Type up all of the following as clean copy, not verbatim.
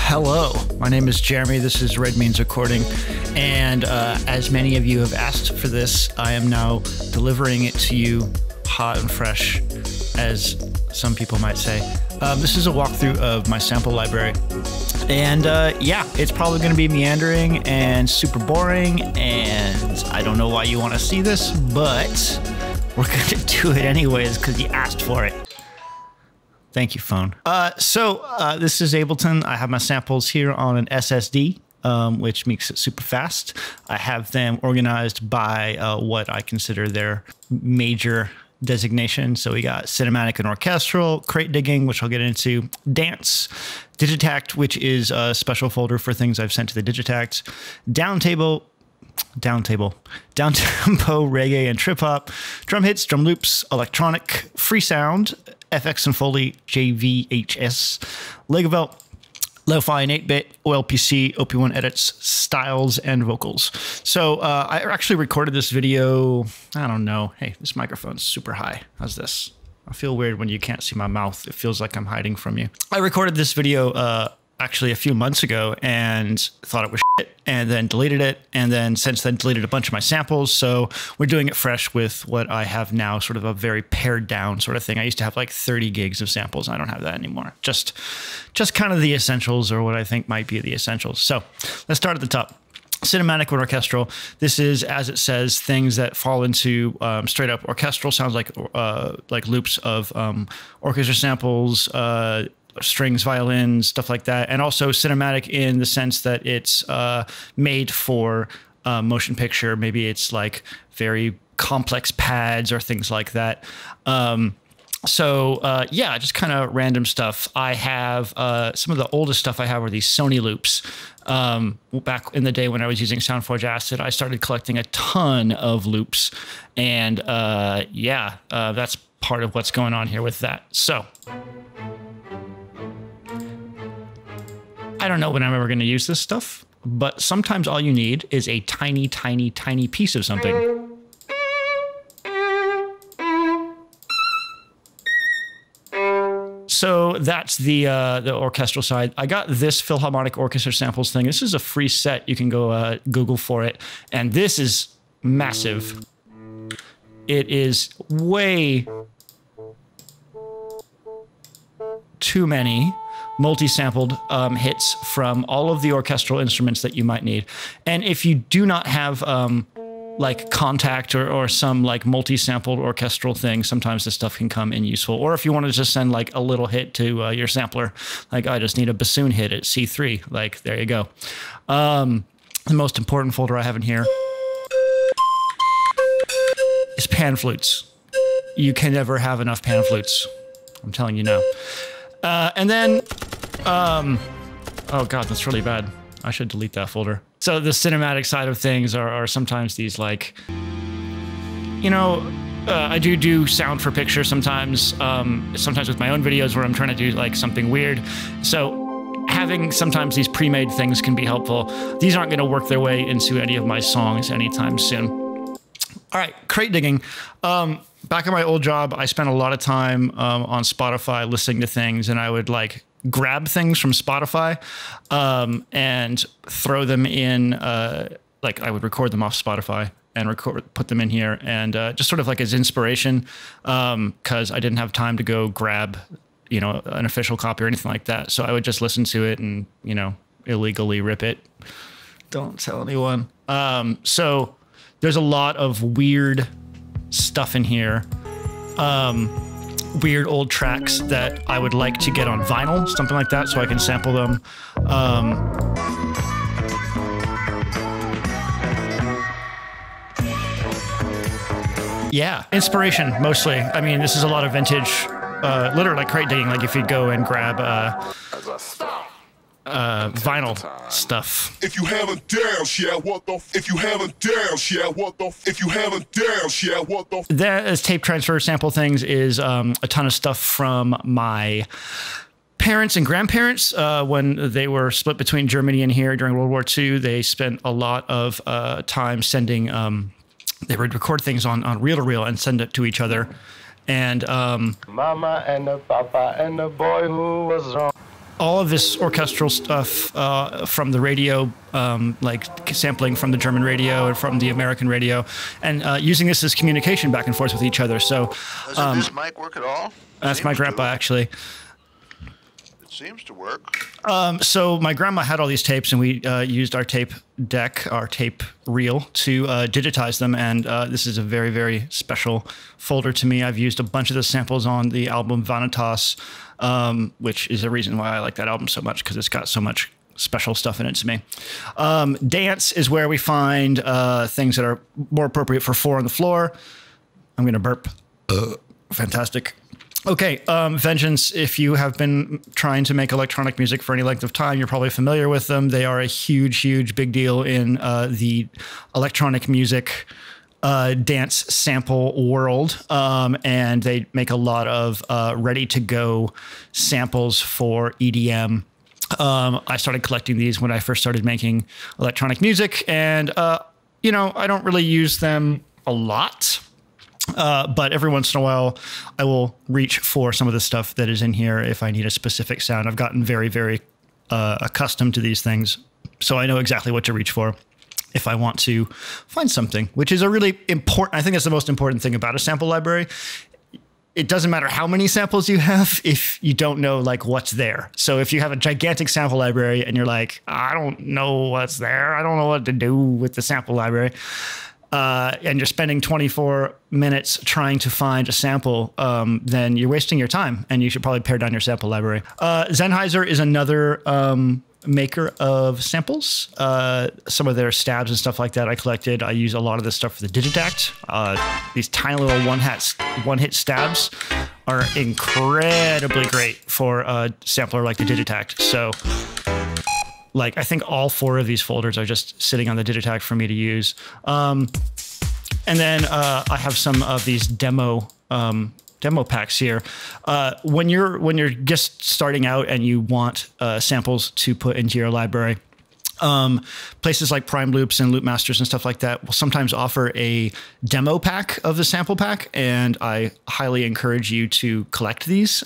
Hello, my name is Jeremy. This is Red Means Recording, and as many of you have asked for this, I am now delivering it to you hot and fresh, as some people might say. This is a walkthrough of my sample library, and yeah, it's probably going to be meandering and super boring, and I don't know why you want to see this, but we're going to do it anyways because you asked for it. Thank you, phone. This is Ableton. I have my samples here on an SSD, which makes it super fast. I have them organized by what I consider their major designation. So we got cinematic and orchestral, crate digging, which I'll get into, dance, Digitact, which is a special folder for things I've sent to the Digitact, downtempo, reggae and trip hop, drum hits, drum loops, electronic, free sound, FX and Foley, JVHS, Lagavelt, Lo-Fi and 8-bit, OLPC, OP1 edits, styles, and vocals. So I actually recorded this video, I don't know. Hey, this microphone's super high. How's this? I feel weird when you can't see my mouth. It feels like I'm hiding from you. I recorded this video actually a few months ago and thought it was shit, and then deleted it, and then since then deleted a bunch of my samples. So we're doing it fresh with what I have now, sort of a very pared down sort of thing. I used to have like 30 gigs of samples. I don't have that anymore. Just kind of the essentials, or what I think might be the essentials. So let's start at the top. Cinematic and orchestral. This is, as it says, things that fall into straight up orchestral sounds, like loops of orchestra samples, strings, violins, stuff like that. And also cinematic in the sense that it's made for motion picture. Maybe it's like very complex pads or things like that. Yeah, just kind of random stuff. I have some of the oldest stuff I have are these Sony loops. Back in the day when I was using SoundForge Acid, I started collecting a ton of loops. And yeah, that's part of what's going on here with that. So I don't know when I'm ever going to use this stuff, but sometimes all you need is a tiny, tiny, tiny piece of something. So that's the orchestral side. I got this Philharmonic Orchestra Samples thing. This is a free set. You can go Google for it. And this is massive. It is way too many multi-sampled hits from all of the orchestral instruments that you might need. And if you do not have like Kontakt or some like multi-sampled orchestral thing, sometimes this stuff can come in useful. Or if you want to just send like a little hit to your sampler, like I just need a bassoon hit at C3, like there you go. The most important folder I have in here is pan flutes. You can never have enough pan flutes. I'm telling you now. And then, oh God, that's really bad. I should delete that folder. So the cinematic side of things are sometimes these like, you know, I do sound for picture sometimes, sometimes with my own videos where I'm trying to do like something weird. So having sometimes these pre-made things can be helpful. These aren't going to work their way into any of my songs anytime soon. All right, crate digging. Back at my old job, I spent a lot of time on Spotify listening to things, and I would like grab things from Spotify and throw them in, like I would record them off Spotify and put them in here, and just sort of like as inspiration, because I didn't have time to go grab, you know, an official copy or anything like that. So I would just listen to it and, you know, illegally rip it. Don't tell anyone. So there's a lot of weird stuff in here. Weird old tracks that I would like to get on vinyl, something like that, so I can sample them. Yeah, inspiration, mostly. I mean, this is a lot of vintage, literally like crate digging, like if you'd go and grab vinyl stuff. If you haven't danced yet, what the? If you haven't danced yet, what the? If you haven't danced yet, what the? That as tape transfer sample things is a ton of stuff from my parents and grandparents when they were split between Germany and here during World War II. They spent a lot of time sending. They would record things on reel-to-reel and send it to each other. And Mama and the Papa and the boy who was wrong. all of this orchestral stuff from the radio, like sampling from the German radio and from the American radio, and using this as communication back and forth with each other. So, doesn't this mic work at all? That's my grandpa, actually. It seems to work. So my grandma had all these tapes, and we used our tape deck, our tape reel, to digitize them. And this is a very, very special folder to me. I've used a bunch of the samples on the album Vanitas, which is a reason why I like that album so much, because it's got so much special stuff in it to me. Dance is where we find things that are more appropriate for 4 on the floor. I'm going to burp. Fantastic. Okay, Vengeance, if you have been trying to make electronic music for any length of time, you're probably familiar with them. They are a huge, huge big deal in the electronic music dance sample world, and they make a lot of ready-to-go samples for EDM. I started collecting these when I first started making electronic music, and, you know, I don't really use them a lot. But every once in a while, I will reach for some of the stuff that is in here if I need a specific sound. I've gotten very, very accustomed to these things, so I know exactly what to reach for if I want to find something, which is a really important, I think that's the most important thing about a sample library. It doesn't matter how many samples you have if you don't know like what's there. So if you have a gigantic sample library and you're like, I don't know what's there, I don't know what to do with the sample library, and you're spending 24 minutes trying to find a sample, then you're wasting your time, and you should probably pare down your sample library. Sennheiser is another maker of samples. Some of their stabs and stuff like that I collected. I use a lot of this stuff for the Digitact. These tiny little one-hit stabs are incredibly great for a sampler like the Digitact. So, like, I think all 4 of these folders are just sitting on the Digitact for me to use. And then I have some of these demo packs here. When you're just starting out and you want samples to put into your library, places like Prime Loops and Loop Masters and stuff like that will sometimes offer a demo pack of the sample pack, and I highly encourage you to collect these.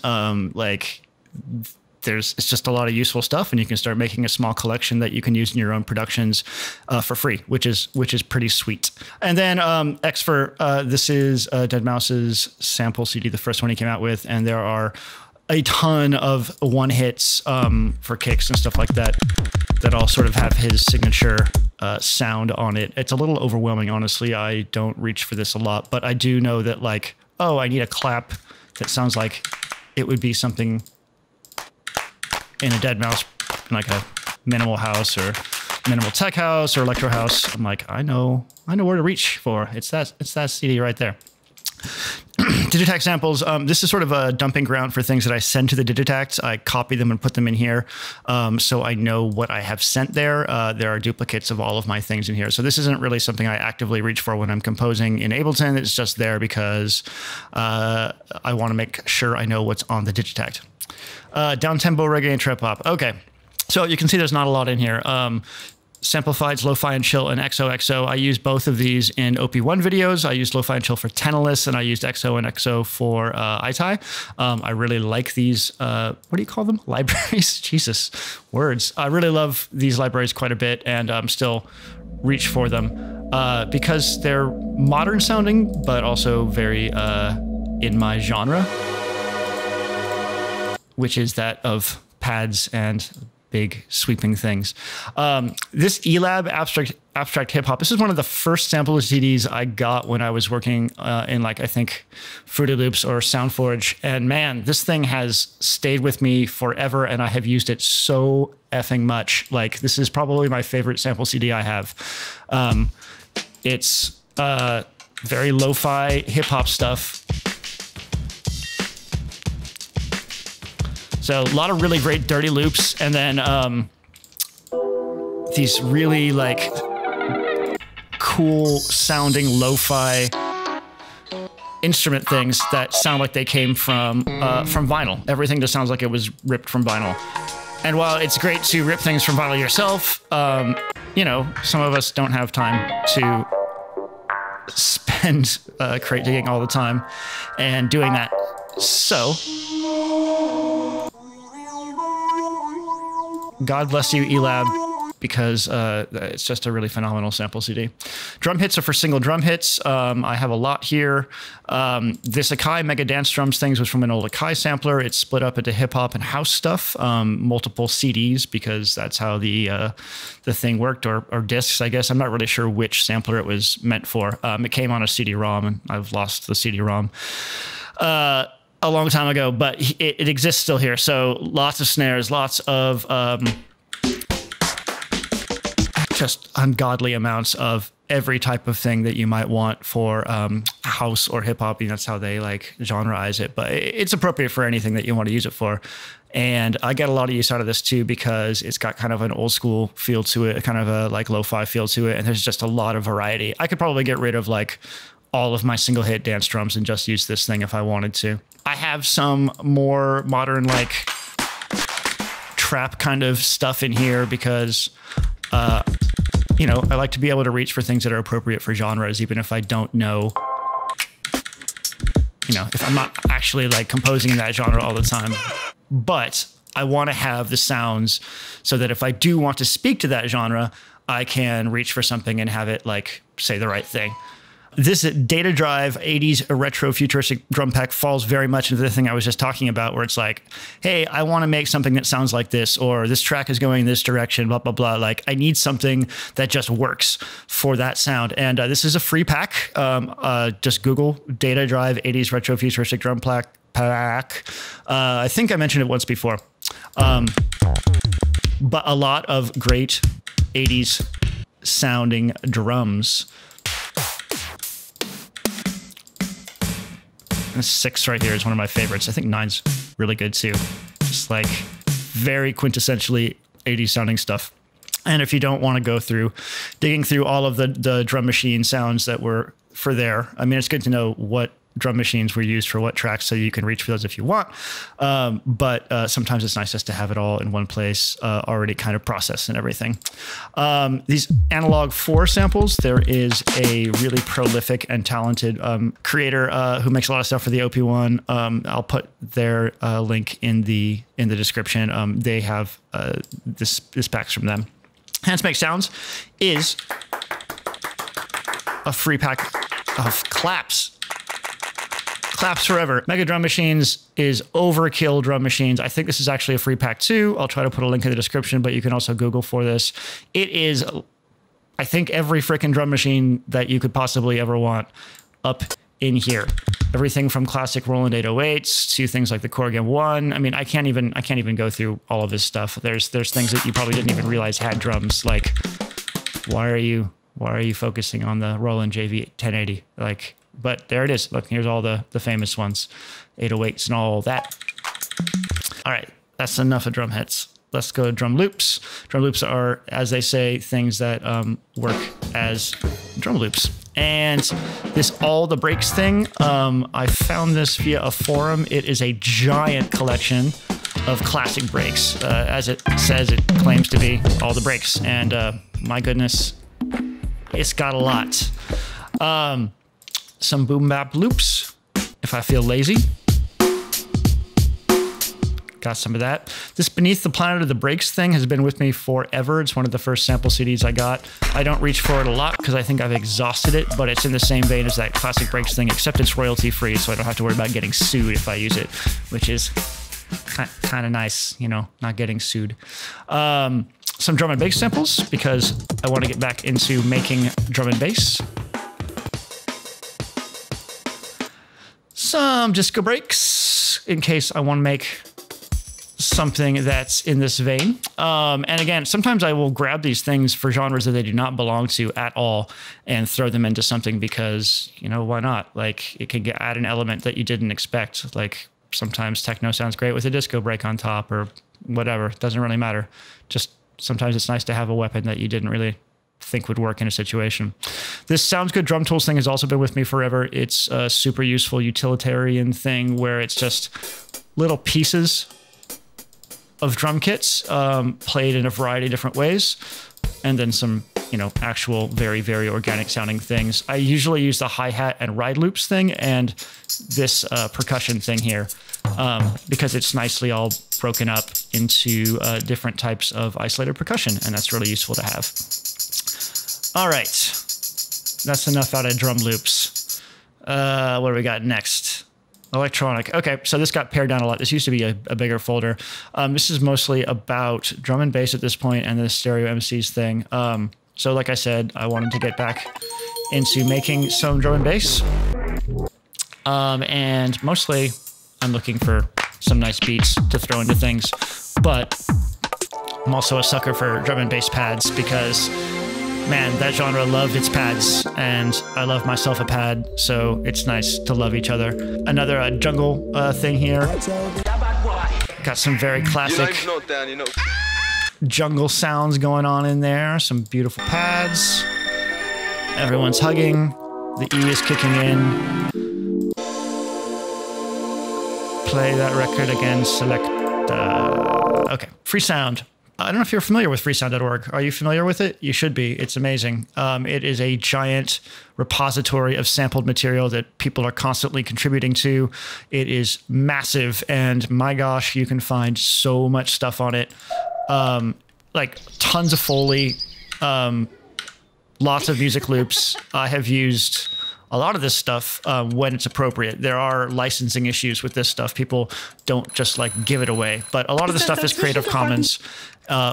It's just a lot of useful stuff, and you can start making a small collection that you can use in your own productions for free, which is pretty sweet. And then Xfer, this is deadmau5's sample CD, the first one he came out with, and there are a ton of one-hits for kicks and stuff like that that all sort of have his signature sound on it. It's a little overwhelming, honestly. I don't reach for this a lot, but I do know that, like, oh, I need a clap that sounds like it would be something in a deadmau5, like a minimal house or minimal tech house or electro house. I'm like, I know where to reach for. It's that CD right there. Digitact samples. This is sort of a dumping ground for things that I send to the Digitact. I copy them and put them in here, so I know what I have sent there. There are duplicates of all of my things in here. So this isn't really something I actively reach for when I'm composing in Ableton. It's just there because I want to make sure I know what's on the Digitact. Down-tempo reggae and trip-hop. Okay, so you can see there's not a lot in here. Samplifieds, Lo-Fi and Chill, and XOXO. I use both of these in OP1 videos. I used Lo-Fi and Chill for Tenalist, and I used XO and XO for iTie. I really like these, what do you call them? Libraries? Jesus, words. I really love these libraries quite a bit, and still reach for them because they're modern sounding, but also very in my genre, which is that of pads and big sweeping things. This Elab abstract hip hop, this is one of the first sample CDs I got when I was working in, like, I think Fruity Loops or SoundForge. And man, this thing has stayed with me forever, and I have used it so effing much. Like, this is probably my favorite sample CD I have. It's very lo-fi hip hop stuff. So a lot of really great dirty loops, and then these really, like, cool sounding lo-fi instrument things that sound like they came from vinyl. Everything just sounds like it was ripped from vinyl. And while it's great to rip things from vinyl yourself, you know, some of us don't have time to spend crate digging all the time and doing that. So God bless you, Elab, because it's just a really phenomenal sample CD. Drum hits are for single drum hits. I have a lot here. This Akai Mega Dance Drums things was from an old Akai sampler. It's split up into hip hop and house stuff, multiple CDs, because that's how the thing worked, or discs, I guess. I'm not really sure which sampler it was meant for. It came on a CD-ROM, and I've lost the CD-ROM a long time ago, but it exists still here. So lots of snares, lots of just ungodly amounts of every type of thing that you might want for house or hip hop. That's how they like genreize it, but it's appropriate for anything that you want to use it for. And I get a lot of use out of this too, because it's got kind of an old school feel to it, kind of a like lo-fi feel to it. And there's just a lot of variety. I could probably get rid of like all of my single hit dance drums and just use this thing if I wanted to. I have some more modern like trap kind of stuff in here because you know, I like to be able to reach for things that are appropriate for genres, even if I don't know, you know, if I'm not actually like composing in that genre all the time. But I want to have the sounds so that if I do want to speak to that genre, I can reach for something and have it like say the right thing. This Data Drive 80s retro futuristic drum pack falls very much into the thing I was just talking about, where it's like, hey, I want to make something that sounds like this, or this track is going in this direction, blah, blah, blah. Like, I need something that just works for that sound. And this is a free pack. Just Google Data Drive 80s retro futuristic drum pack. I think I mentioned it once before. But a lot of great 80s sounding drums. This 6 right here is one of my favorites. I think 9's really good too. Just like very quintessentially 80s sounding stuff. And if you don't want to go through digging through all of the drum machine sounds that were for there, I mean, it's good to know what drum machines were used for what tracks, so you can reach for those if you want. But sometimes it's nice just to have it all in one place, already kind of processed and everything. These Analog 4 samples, there is a really prolific and talented creator who makes a lot of stuff for the OP1. I'll put their link in the description. They have this packs from them. Hands Make Sounds is a free pack of claps. Claps forever. Mega Drum Machines is Overkill Drum Machines. I think this is actually a free pack too. I'll try to put a link in the description, but you can also Google for this. It is, I think, every freaking drum machine that you could possibly ever want up in here. Everything from classic Roland 808s to things like the Korg M1. I mean, I can't even go through all of this stuff. There's things that you probably didn't even realize had drums. Like, why are you focusing on the Roland JV 1080? Like, but there it is. Look, here's all the famous ones, 808s and all that. All right, that's enough of drum hits. Let's go to drum loops. Drum loops are, as they say, things that work as drum loops. And this All the Breaks thing, I found this via a forum. It is a giant collection of classic breaks. As it says, it claims to be all the breaks. And my goodness, it's got a lot. Some boom bap loops, if I feel lazy. Got some of that. This Beneath the Planet of the Breaks thing has been with me forever. It's one of the first sample CDs I got. I don't reach for it a lot because I think I've exhausted it, but it's in the same vein as that classic breaks thing, except it's royalty free, so I don't have to worry about getting sued if I use it, which is kind of nice, you know, not getting sued. Some drum and bass samples because I want to get back into making drum and bass. Some disco breaks in case I want to make something that's in this vein. And again, sometimes I will grab these things for genres that they do not belong to at all and throw them into something because, you know, why not? Like, it can add an element that you didn't expect. Like, sometimes techno sounds great with a disco break on top or whatever. It doesn't really matter. Just sometimes it's nice to have a weapon that you didn't really think would work in a situation. This Sounds Good Drum Tools thing has also been with me forever. It's a super useful utilitarian thing where it's just little pieces of drum kits played in a variety of different ways, and then some, you know, actual very, very organic sounding things. I usually use the hi-hat and ride loops thing and this percussion thing here because it's nicely all broken up into different types of isolated percussion, and that's really useful to have. All right, that's enough out of drum loops. What do we got next? Electronic. Okay, so this got pared down a lot. This used to be a bigger folder. This is mostly about drum and bass at this point and the stereo MCs thing. So like I said, I wanted to get back into making some drum and bass. And mostly I'm looking for some nice beats to throw into things. But I'm also a sucker for drum and bass pads because, man, that genre loved its pads, and I love myself a pad, so it's nice to love each other. Another jungle thing here. Got some very classic jungle sounds going on in there. Some beautiful pads. Everyone's hugging. The E is kicking in. Play that record again. Select. Okay, Freesound. I don't know if you're familiar with freesound.org. Are you familiar with it? You should be. It's amazing. It is a giant repository of sampled material that people are constantly contributing to. It is massive, and my gosh, you can find so much stuff on it. Like tons of Foley, lots of music loops. I have used a lot of this stuff when it's appropriate. There are licensing issues with this stuff. People don't just like give it away, but a lot of the stuff is Creative Commons,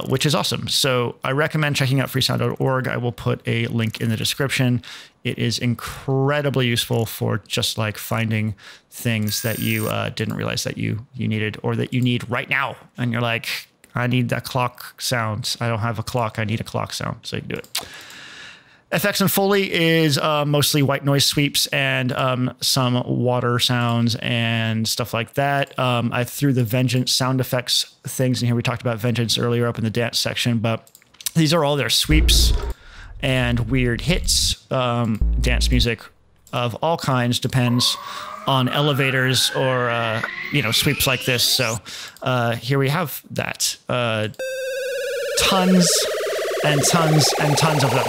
which is awesome. So I recommend checking out freesound.org. I will put a link in the description. It is incredibly useful for just like finding things that you didn't realize that you needed, or that you need right now. And you're like, I need that clock sound. I don't have a clock. I need a clock sound. So you can do it. FX and Foley is mostly white noise sweeps and some water sounds and stuff like that. I threw the Vengeance sound effects things in here. We talked about Vengeance earlier up in the dance section, but these are all their sweeps and weird hits. Dance music of all kinds, depends on elevators or sweeps like this. So here we have that. Tons and tons and tons of them.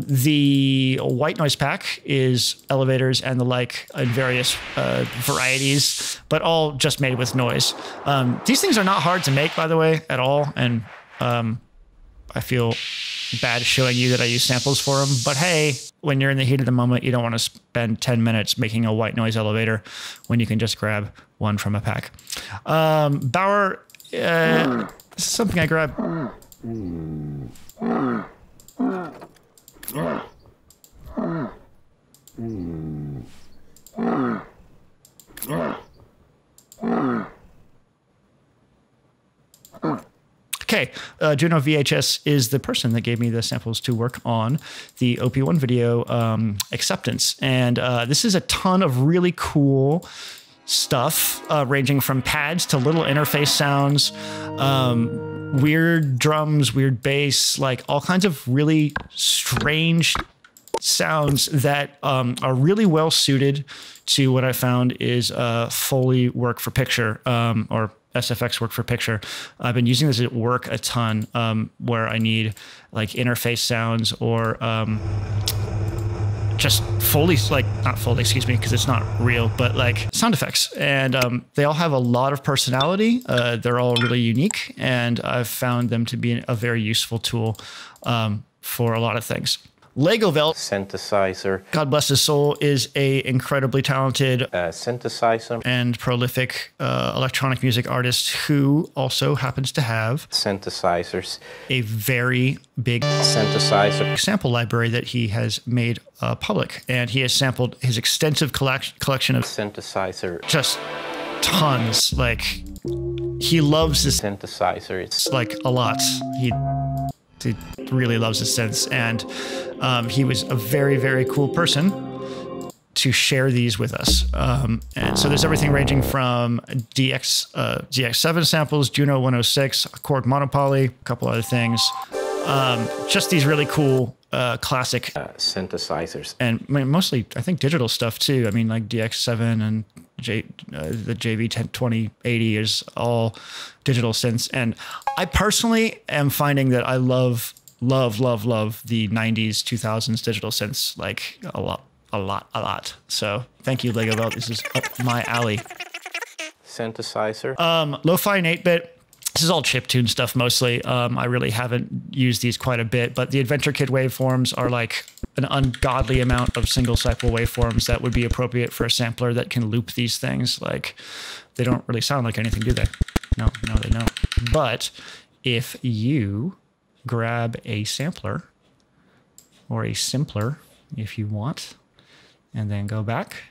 The white noise pack is elevators and the like in various varieties, but all just made with noise. These things are not hard to make, by the way, at all. And I feel bad showing you that I use samples for them. But hey, when you're in the heat of the moment, you don't want to spend 10 minutes making a white noise elevator when you can just grab one from a pack. Bauer, this is something I grabbed. Okay, Juno VHS is the person that gave me the samples to work on the OP1 video acceptance. And this is a ton of really cool stuff, ranging from pads to little interface sounds, weird drums, weird bass, like all kinds of really strange sounds that are really well suited to what I found is Foley work for picture, or SFX work for picture. I've been using this at work a ton, where I need like interface sounds or just Foley, like not Foley, excuse me, because it's not real, but like sound effects. And they all have a lot of personality. They're all really unique, and I've found them to be a very useful tool for a lot of things. Legovelt synthesizer, God bless his soul, is a incredibly talented synthesizer and prolific electronic music artist who also happens to have synthesizers, a very big synthesizer sample library that he has made public, and he has sampled his extensive collection of synthesizer, just tons. Like, he loves this synthesizer. It's like a lot. He really loves his synths, and he was a very, very cool person to share these with us. And so there's everything ranging from DX7 samples, Juno 106, Korg Monopoly, a couple other things. Just these really cool classic synthesizers, and mostly I think digital stuff too. I mean, like DX7 and the JV2080 is all digital synths, and I personally am finding that I love the 90s 2000s digital synths like a lot. So thank you, Legovelt. This is up my alley. synthesizer. Lo-fi and 8-bit. This is all chiptune stuff mostly. I really haven't used these quite a bit, but the Adventure Kid waveforms are like an ungodly amount of single cycle waveforms that would be appropriate for a sampler that can loop these things. Like, they don't really sound like anything, do they? No, they don't. But if you grab a sampler, or a simpler if you want, and then go back.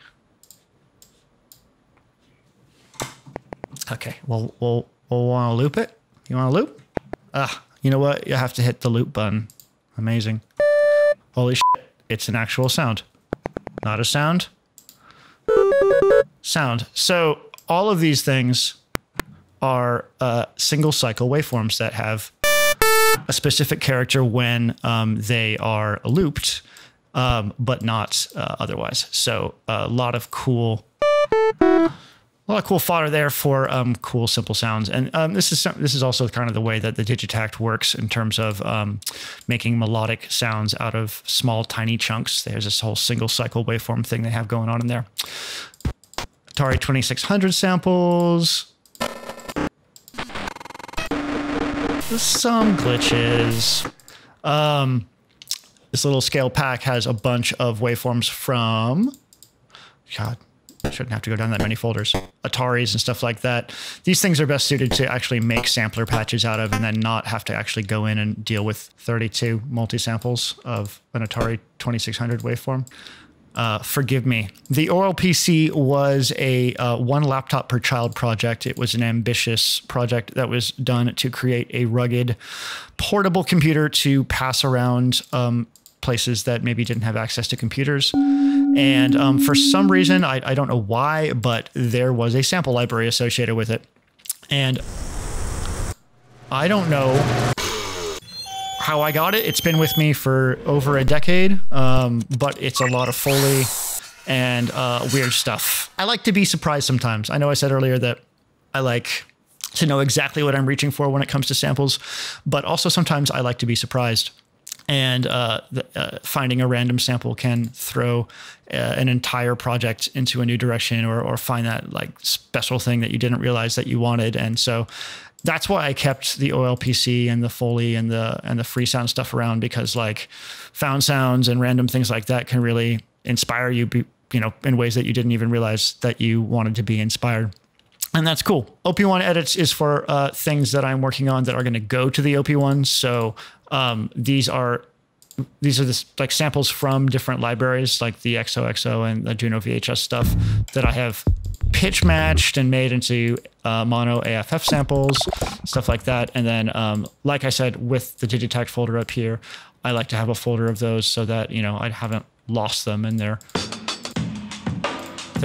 Okay, well, we'll want to loop it. You want to loop? You know what? You have to hit the loop button. Amazing. Holy shit, it's an actual sound. Not a sound. Sound. So all of these things are single cycle waveforms that have a specific character when they are looped, but not otherwise. So a lot of cool fodder there for cool simple sounds. And this is also kind of the way that the Digitakt works in terms of making melodic sounds out of small tiny chunks. There's this whole single cycle waveform thing they have going on in there. Atari 2600 samples. Some glitches. This little scale pack has a bunch of waveforms from, God, I shouldn't have to go down that many folders, Ataris and stuff like that. These things are best suited to actually make sampler patches out of and then not have to actually go in and deal with 32 multi-samples of an Atari 2600 waveform. Forgive me. The OLPC was a one laptop per child project. It was an ambitious project that was done to create a rugged, portable computer to pass around places that maybe didn't have access to computers. And for some reason, I don't know why, but there was a sample library associated with it. And I don't know how I got it. It's been with me for over a decade, but it's a lot of Foley and weird stuff. I like to be surprised sometimes. I know I said earlier that I like to know exactly what I'm reaching for when it comes to samples, but also sometimes I like to be surprised. And finding a random sample can throw an entire project into a new direction, or find that like special thing that you didn't realize that you wanted. And so that's why I kept the OLPC and the Foley and the free sound stuff around, because like found sounds and random things like that can really inspire you, in ways that you didn't even realize that you wanted to be inspired. And that's cool. OP1 edits is for things that I'm working on that are going to go to the OP1. So these are like samples from different libraries, like the XOXO and the Juno VHS stuff that I have pitch matched and made into mono AFF samples, stuff like that. And then, like I said, with the Digitakt folder up here, I like to have a folder of those so that, I haven't lost them and they're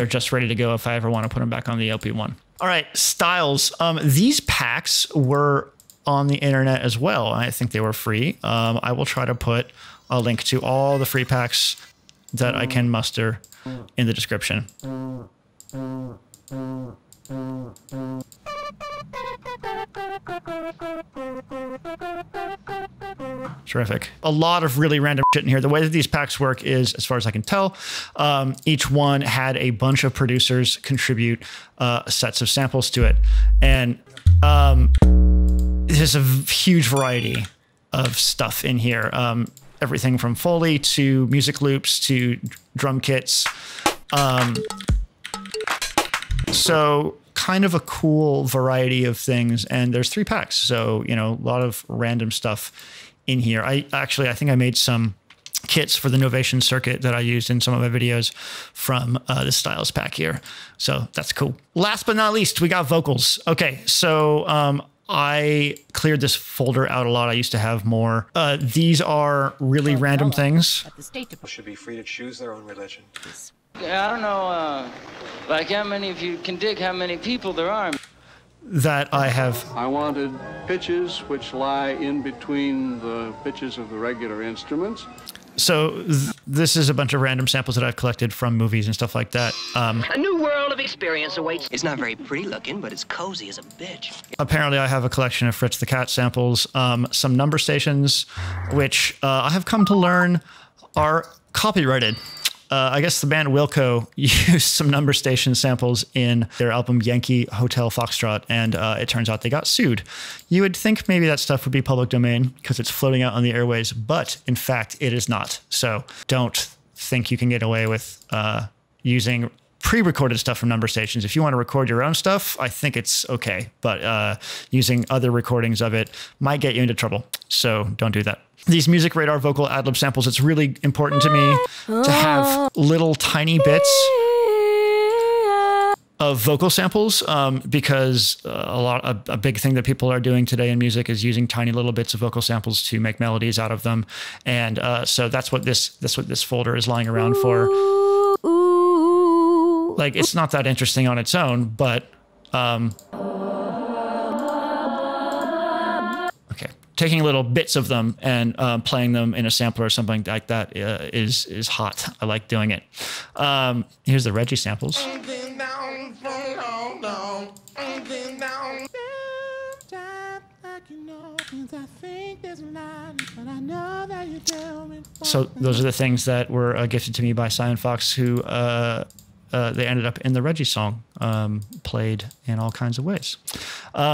just ready to go if I ever want to put them back on the OP1. All right, styles. These packs were on the internet as well. I think they were free. I will try to put a link to all the free packs that I can muster in the description. Terrific. A lot of really random shit in here. The way that these packs work is, as far as I can tell, each one had a bunch of producers contribute sets of samples to it. And there's a huge variety of stuff in here. Everything from Foley to music loops to drum kits. So kind of a cool variety of things. And there's 3 packs. So, a lot of random stuff in here. I think I made some kits for the Novation circuit that I used in some of my videos from the Styles pack here. So that's cool. Last but not least, we got vocals. Okay, so I cleared this folder out a lot. I used to have more. These are really random things. People should be free to choose their own religion. Yeah, I don't know, like how many of you can dig how many people there are. That I have. I wanted pitches which lie in between the pitches of the regular instruments. So this is a bunch of random samples that I've collected from movies and stuff like that. A new world of experience awaits. It's not very pretty looking, but it's cozy as a bitch. Apparently, I have a collection of Fritz the Cat samples, some number stations, which I have come to learn are copyrighted. I guess the band Wilco used some Number Station samples in their album Yankee Hotel Foxtrot, and it turns out they got sued. You would think maybe that stuff would be public domain because it's floating out on the airways, but in fact, it is not. So don't think you can get away with using pre-recorded stuff from Number Stations. If you want to record your own stuff, I think it's okay, but using other recordings of it might get you into trouble. So don't do that. These Music Radar vocal ad-lib samples, it's really important to me to have little tiny bits of vocal samples because a big thing that people are doing today in music is using tiny little bits of vocal samples to make melodies out of them, and so that's what this folder is lying around for. Like, it's not that interesting on its own, but okay, taking little bits of them and playing them in a sampler or something like that is hot. I like doing it. Here's the Reggie samples. So those are the things that were gifted to me by Simon Fox, who they ended up in the Reggie song, played in all kinds of ways.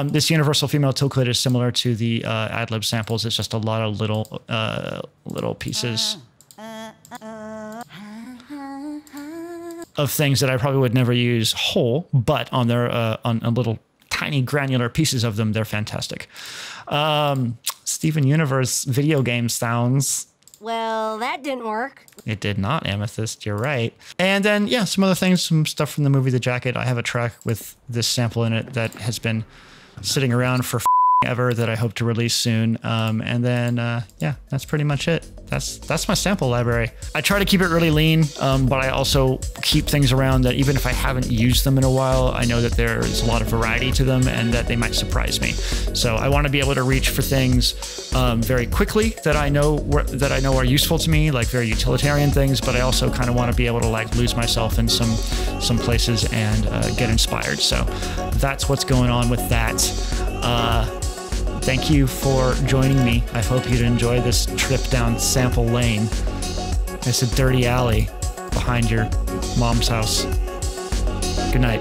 This universal female tilclid is similar to the ad-lib samples. It's just a lot of little pieces of things that I probably would never use whole, but on their on little tiny granular pieces of them, they're fantastic. Steven Universe video game sounds. Well, that didn't work. It did not, Amethyst. You're right. And then, yeah, some other things, some stuff from the movie The Jacket. I have a track with this sample in it that has been sitting around for ever that I hope to release soon. And then, yeah, that's pretty much it. That's my sample library. I try to keep it really lean, but I also keep things around that even if I haven't used them in a while, I know that there's a lot of variety to them and that they might surprise me. So I want to be able to reach for things very quickly that I know are useful to me, like very utilitarian things. But I also kind of want to be able to like lose myself in some places and get inspired. So that's what's going on with that. Thank you for joining me. I hope you'd enjoy this trip down sample lane. It's a dirty alley behind your mom's house. Good night.